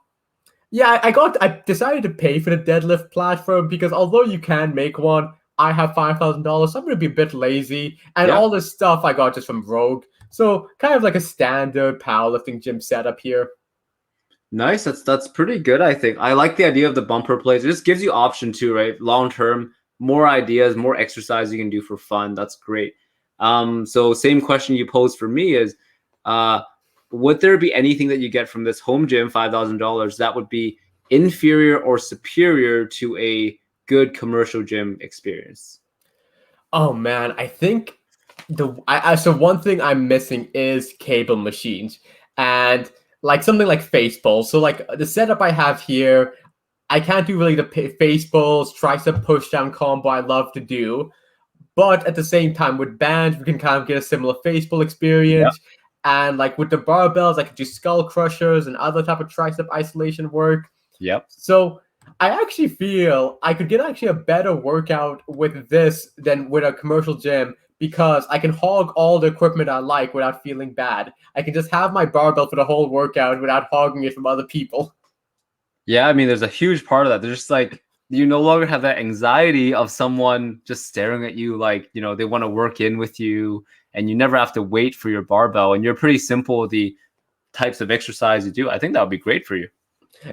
yeah, I decided to pay for the deadlift platform because although you can make one, I have $5,000. So I'm gonna be a bit lazy, and Yeah. all this stuff I got just from Rogue. So kind of like a standard powerlifting gym setup here. Nice. That's pretty good, I think. I like the idea of the bumper plates. It just gives you option too, right? Long term, more ideas, more exercise you can do for fun. That's great. So same question you posed for me is, would there be anything that you get from this home gym, $5,000, that would be inferior or superior to a good commercial gym experience? Oh man, I think so one thing I'm missing is cable machines and like something like face pulls. So like the setup I have here, I can't do really the face pulls, tricep push down combo I love to do, but at the same time with bands we can kind of get a similar face pull Yep. experience. And like with the barbells, I could do skull crushers and other type of tricep isolation work. Yep. So I actually feel I could get actually a better workout with this than with a commercial gym because I can hog all the equipment I like without feeling bad. I can just have my barbell for the whole workout without hogging it from other people. Yeah, I mean, there's a huge part of that. There's just like you no longer have that anxiety of someone just staring at you like, they want to work in with you, and you never have to wait for your barbell, and you're pretty simple with the types of exercise you do. I think that would be great for you.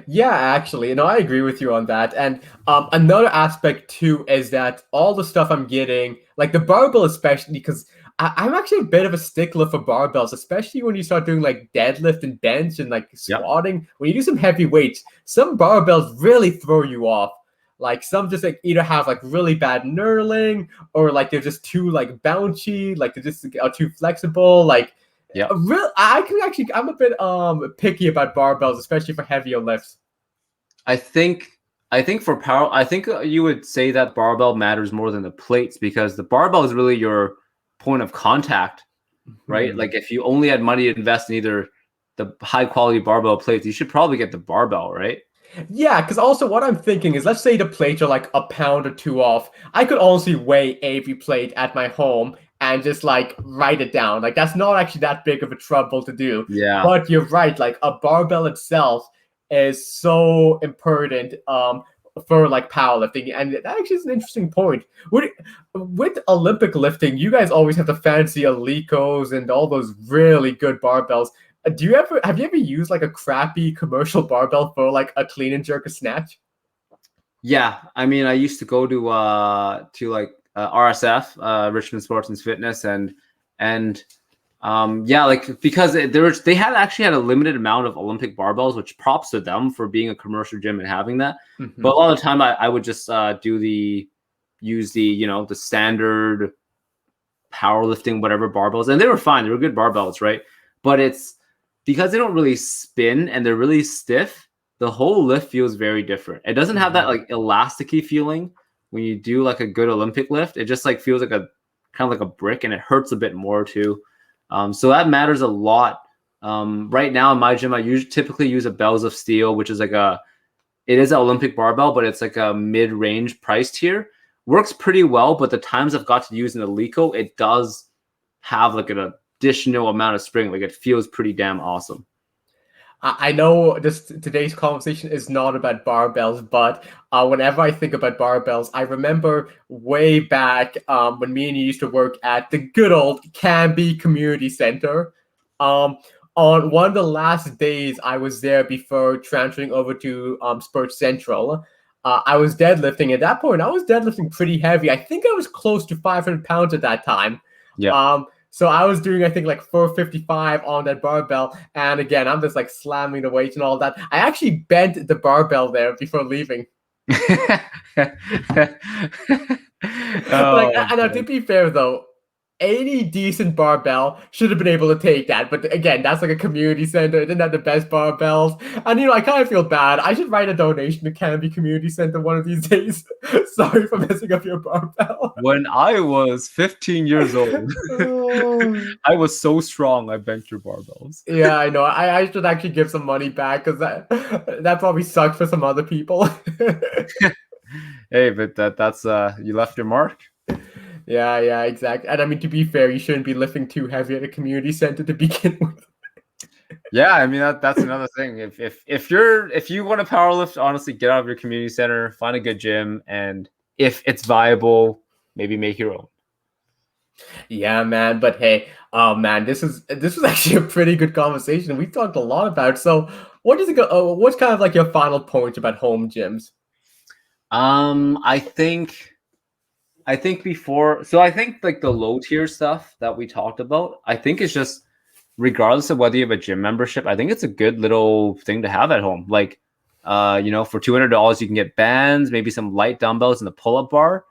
Yeah, actually, I agree with you on that. And another aspect too is that all the stuff I'm getting, like the barbell, especially because I'm actually a bit of a stickler for barbells, especially when you start doing like deadlift and bench and like Yep. squatting. When you do some heavy weights, some barbells really throw you off. Like some just like either have like really bad knurling or like they're just too like bouncy, like they're just are too flexible. Like Yep. I can actually I'm a bit picky about barbells, especially for heavier lifts. I think for power, I think you would say that barbell matters more than the plates because the barbell is really your point of contact, right? Hmm. Like if you only had money to invest in either the high quality barbell plates, you should probably get the barbell, right? Yeah, because also what I'm thinking is, let's say the plates are like a pound or two off. I could honestly weigh every plate at my home and just like write it down. Like that's not actually that big of a trouble to do. Yeah. But you're right, like a barbell itself is so important for like powerlifting, and that actually is an interesting point. With Olympic lifting, you guys always have the fancy Alicos and all those really good barbells. Have you ever used like a crappy commercial barbell for like a clean and jerk a snatch? Yeah, I mean, I used to go to like RSF, Richmond Sports and Fitness, and yeah, like because they had actually had a limited amount of Olympic barbells, which props to them for being a commercial gym and having that. But a Hmm. lot of the time, I would just use the standard powerlifting whatever barbells, and they were fine. They were good barbells, right? But it's because they don't really spin and they're really stiff. The whole lift feels very different. It doesn't have that Hmm. like elasticy feeling when you do like a good Olympic lift. It just like feels like a kind of like a brick, and it hurts a bit more too. So that matters a lot. Right now in my gym, I typically use a Bells of Steel, which is it is an Olympic barbell, but it's like a mid-range price tier. Works pretty well, but the times I've got to use an Alico, it does have like an additional amount of spring. Like it feels pretty damn awesome. I know today's conversation is not about barbells, but whenever I think about barbells, I remember way back when me and you used to work at the good old Canby Community Center. Um, on one of the last days I was there before transferring over to Sports Central, I was deadlifting. At that point, I was deadlifting pretty heavy. I think I was close to 500 pounds at that time. Yeah. So I was doing, I think, like 455 on that barbell. And again, I'm just like slamming the weights and all that. I actually bent the barbell there before leaving. Oh, And to man. be fair, though, any decent barbell should have been able to take that. But again, that's like a community center. It didn't have the best barbells. And I kind of feel bad. I should write a donation to Canby Community Center one of these days. Sorry for messing up your barbell. When I was 15 years old, Oh. I was so strong I bent your barbells. Yeah, I know. I should actually give some money back because that probably sucked for some other people. Hey, but that's you left your mark. Yeah, exactly. And I mean, to be fair, you shouldn't be lifting too heavy at a community center to begin with. Yeah, I mean that's another thing. If you want to power lift, honestly, get out of your community center, find a good gym, and if it's viable, maybe make your own. Yeah, man. But hey, oh man, this was actually a pretty good conversation. We talked a lot about. So, what does it go? What's kind of like your final point about home gyms? I think before, so I think like the low tier stuff that we talked about, I think it's just regardless of whether you have a gym membership, I think it's a good little thing to have at home. Like, for $200 you can get bands, maybe some light dumbbells and the pull-up bar.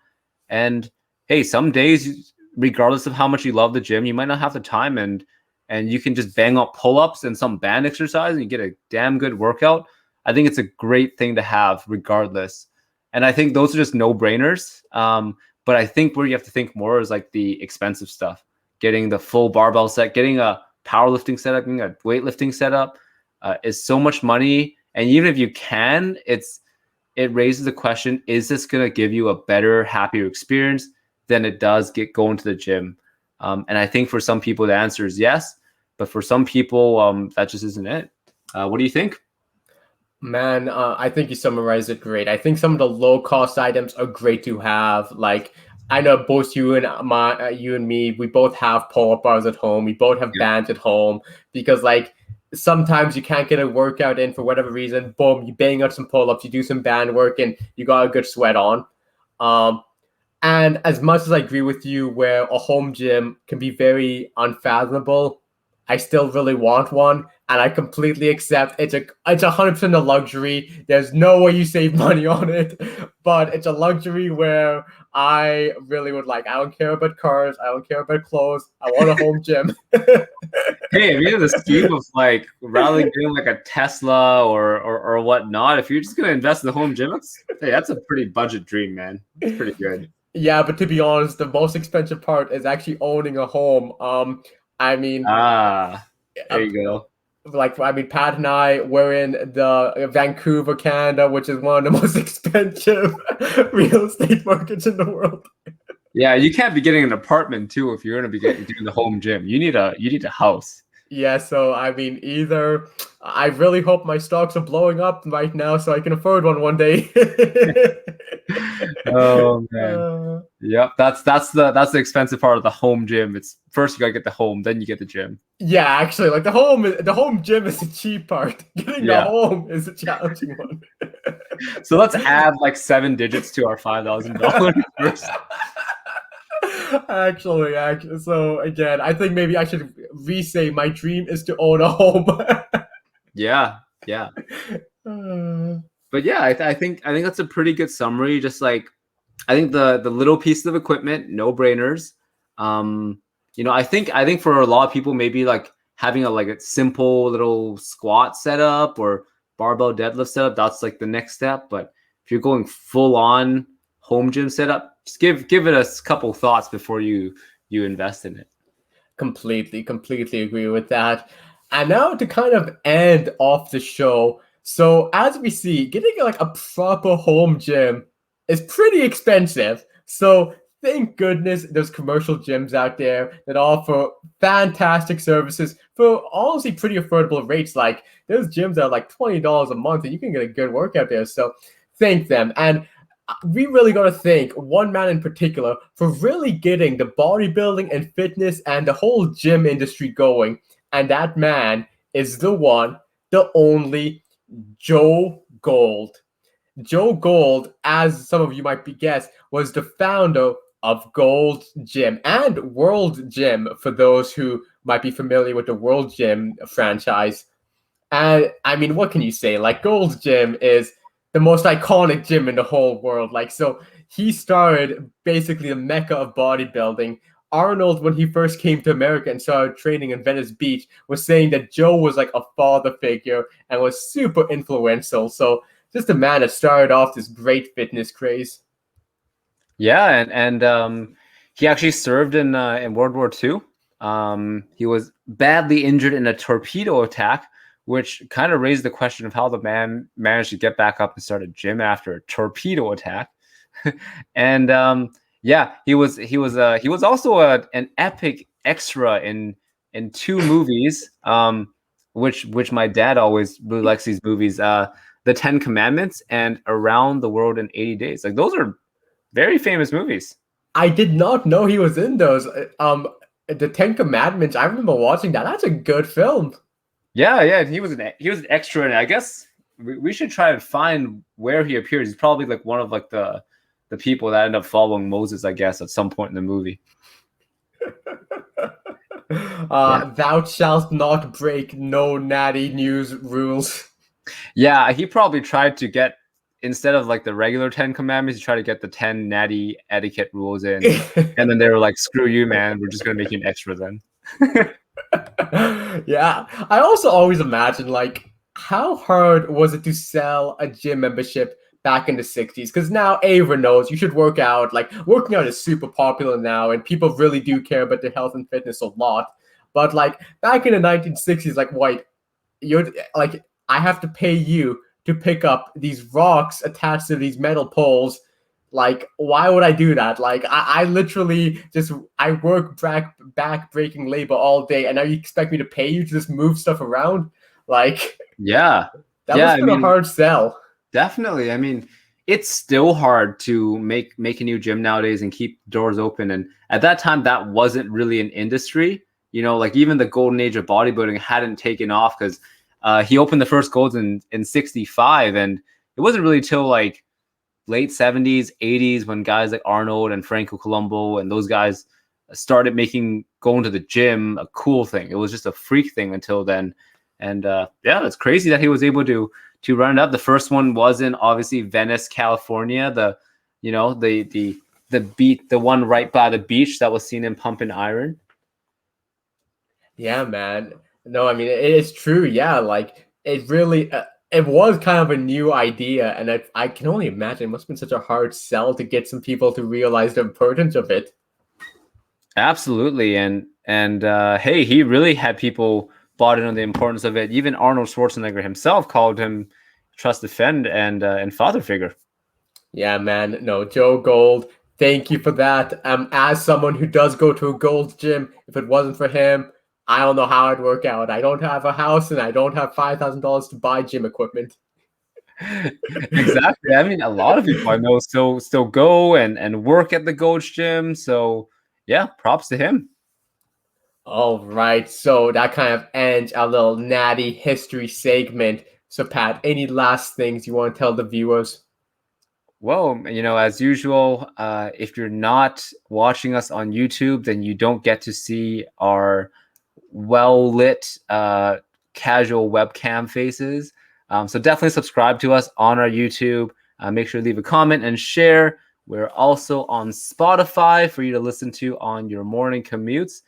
And hey, some days, regardless of how much you love the gym, you might not have the time, and you can just bang out pull-ups and some band exercise and you get a damn good workout. I think it's a great thing to have regardless. And I think those are just no-brainers. But I think where you have to think more is like the expensive stuff, getting the full barbell set, getting a powerlifting setup, getting a weightlifting setup is so much money. And even if you can, it raises the question, is this going to give you a better, happier experience than it does going to the gym? And I think for some people, the answer is yes. But for some people, that just isn't it. What do you think? Man, I think you summarized it great. I think some of the low cost items are great to have. Like, I know both you and me, we both have pull-up bars at home. We both have bands at home because like sometimes you can't get a workout in for whatever reason. Boom, you bang out some pull-ups, you do some band work, and you got a good sweat on. And as much as I agree with you, where a home gym can be very unfathomable, I still really want one, and I completely accept it's 100% a luxury. There's no way you save money on it, but it's a luxury where I really would like. I don't care about cars. I don't care about clothes. I want a home gym. Hey, if you have the scheme of like rather than getting like a Tesla or whatnot, if you're just gonna invest in the home gym, that's a pretty budget dream, man. It's pretty good. Yeah, but to be honest, the most expensive part is actually owning a home. I mean, there you go. Like, I mean, Pat and I were in the Vancouver, Canada, which is one of the most expensive real estate markets in the world. Yeah, you can't be getting an apartment too if you're going to be doing the home gym. You need a house. Yeah, so I mean, either I really hope my stocks are blowing up right now so I can afford one day. Oh man. Yep, that's the expensive part of the home gym. It's first you gotta get the home, then you get the gym. Yeah, actually, like the home gym is the cheap part. Getting the home is a challenging one. So let's add like 7 digits to our $5,000. Actually, so again, I think maybe I should re-say my dream is to own a home. Yeah. But yeah, I think that's a pretty good summary. Just like I think the little pieces of equipment, no brainers. I think for a lot of people, maybe like having a simple little squat setup or barbell deadlift setup, that's like the next step. But if you're going full on home gym setup, just give it a couple thoughts before you invest in it. Completely agree with that. And now to kind of end off the show. So as we see, getting like a proper home gym is pretty expensive. So thank goodness there's commercial gyms out there that offer fantastic services for honestly pretty affordable rates. Like there's gyms that are like $20 a month and you can get a good workout there. So thank them. And we really got to thank one man in particular for really getting the bodybuilding and fitness and the whole gym industry going. And that man is the one, the only Joe Gold. Joe Gold, as some of you might be guessed, was the founder of Gold Gym and World Gym, for those who might be familiar with the World Gym franchise. And I mean, what can you say? Like, Gold Gym is the most iconic gym in the whole world. Like, so he started basically the mecca of bodybuilding, Arnold, when he first came to America and started training in Venice Beach, was saying that Joe was like a father figure and was super influential. So just a man that started off this great fitness craze. Yeah, and he actually served in World War II. He was badly injured in a torpedo attack, which kind of raised the question of how the man managed to get back up and start a gym after a torpedo attack. And yeah, he was also an epic extra in two movies, which my dad always really likes these movies, The 10 Commandments and Around the World in 80 Days. Like those are very famous movies. I did not know he was in those. The Ten Commandments. I remember watching that. That's a good film. Yeah, he was an extra, and I guess we should try and find where he appears. He's probably like one of like the people that end up following Moses, I guess, at some point in the movie. Thou shalt not break no Natty News rules. Yeah, he probably tried to get, instead of like the regular 10 commandments, he tried to get the 10 Natty etiquette rules in. And then they were like, screw you, man. We're just going to make you an extra then. Yeah. I also always imagine, like, how hard was it to sell a gym membership back in the 60s? Because now everyone knows you should work out. Like, working out is super popular now, and people really do care about their health and fitness a lot. But, like, back in the 1960s, like, wait, you're like, I have to pay you to pick up these rocks attached to these metal poles. Like, why would I do that? Like, I literally I work back breaking labor all day, and now you expect me to pay you to just move stuff around? Like, yeah, that was kind of hard sell. Definitely. I mean, it's still hard to make a new gym nowadays and keep doors open. And at that time, that wasn't really an industry. You know, like even the golden age of bodybuilding hadn't taken off because he opened the first golds in 65, and it wasn't really till like late 70s, 80s when guys like Arnold and Franco Colombo and those guys started making going to the gym a cool thing. It was just a freak thing until then. And yeah, it's crazy that he was able to run it up. The first one was in obviously Venice, California. The one right by the beach that was seen in Pumping Iron. Yeah, man. No, I mean, it is true. Yeah, like it really, it was kind of a new idea, and I can only imagine it must have been such a hard sell to get some people to realize the importance of it. Absolutely, and hey, he really had people bought in on the importance of it. Even Arnold Schwarzenegger himself called him trusted friend and father figure. Yeah, man. No, Joe Gold. Thank you for that. As someone who does go to a Gold's gym, if it wasn't for him, I don't know how I'd work out. I don't have a house and I don't have $5,000 to buy gym equipment. Exactly. I mean, a lot of people I know still go and work at the Gold's gym. So yeah, props to him. All right. So that kind of ends our little Natty history segment. So Pat, any last things you want to tell the viewers? Well, you know, as usual, if you're not watching us on YouTube, then you don't get to see our well-lit casual webcam faces. So definitely subscribe to us on our YouTube. Make sure to leave a comment and share. We're also on Spotify for you to listen to on your morning commutes.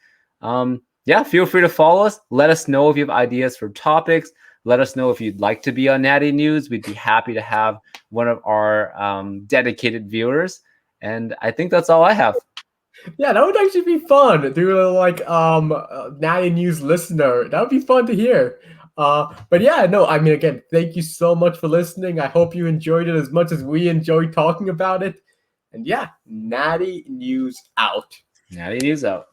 Yeah, feel free to follow us. Let us know if you have ideas for topics. Let us know if you'd like to be on Natty News. We'd be happy to have one of our dedicated viewers. And I think that's all I have. Yeah, that would actually be fun. Do a little like Natty News listener. That would be fun to hear. But yeah, no, I mean, again, thank you so much for listening. I hope you enjoyed it as much as we enjoyed talking about it. And yeah, Natty News out. Natty News out.